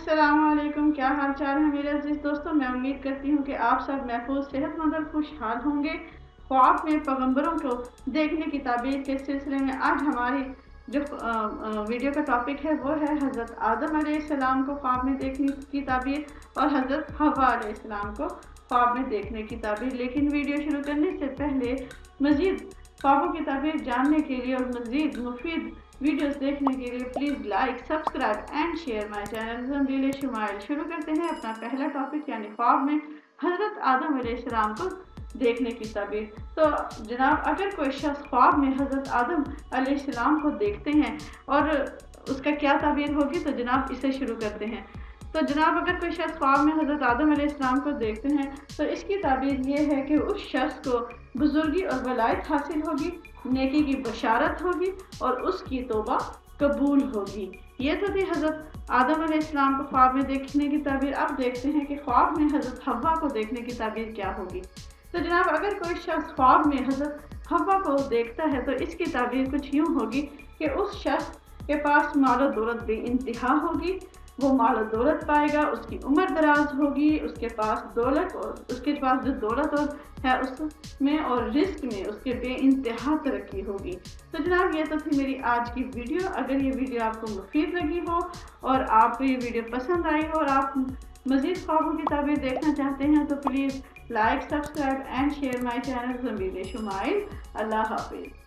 अस्सलाम वालेकुम। क्या हाल चाल है मेरे अजीज दोस्तों। मैं उम्मीद करती हूँ कि आप सब महफूज, सेहतमंद और खुशहाल होंगे। ख्वाब में पैगंबरों को देखने की ताबीर के सिलसिले में आज हमारी जो वीडियो का टॉपिक है वो है हज़रत आदम अलैहिस्सलाम को ख्वाब में देखने की ताबीर और हज़रत हव्वा अलैहिस्सलाम को ख्वाब में देखने की ताबीर। लेकिन वीडियो शुरू करने से पहले मज़ीद ख्वाबों की ताबीर जानने के लिए और मज़ीद मुफीद वीडियोस देखने के लिए please like, subscribe and share my channel Zambeel Shumail. शुरू करते हैं अपना पहला टॉपिक, यानी ख्वाब में हज़रत आदम अलैहिस्सलाम को देखने की ताबीर। तो जनाब, अगर कोई शख्स ख्वाब में हज़रत आदम अलैहिस्सलाम को देखते हैं और उसका क्या ताबीर होगी, तो जनाब इसे शुरू करते हैं। तो जनाब, अगर कोई शख्स ख्वाब में हज़रत आदम अलैहिस्सलाम को देखते हैं तो इसकी ताबीर ये है कि उस शख्स को बुजुर्गी और वलायत हासिल होगी, नेकी की बशारत होगी और उसकी तौबा कबूल होगी। ये तो थी हज़रत आदम अलैहिस्सलाम को ख्वाब में देखने की ताबीर। अब देखते हैं कि ख्वाब में हज़रत हव्वा को देखने की ताबीर क्या होगी। तो जनाब, अगर कोई शख्स ख्वाब में हज़रत हव्वा को देखता है तो इसकी ताबीर कुछ यूँ होगी कि उस शख्स के पास माल दौलत बेइंतहा होगी, वो माल दौलत पाएगा, उसकी उम्र दराज होगी, उसके पास दौलत और उसके पास जो दौलत और है उसमें और रिस्क में उसके बेइंतहा तरक्की होगी। तो जनाब, ये तो थी मेरी आज की वीडियो। अगर ये वीडियो आपको मुफीद लगी हो और आपको ये वीडियो पसंद आई हो और आप मज़ीद ख्वाबों की ताबीर देखना चाहते हैं तो please like, subscribe and share my channel Zambeel Shumail. अल्लाह हाफिज़।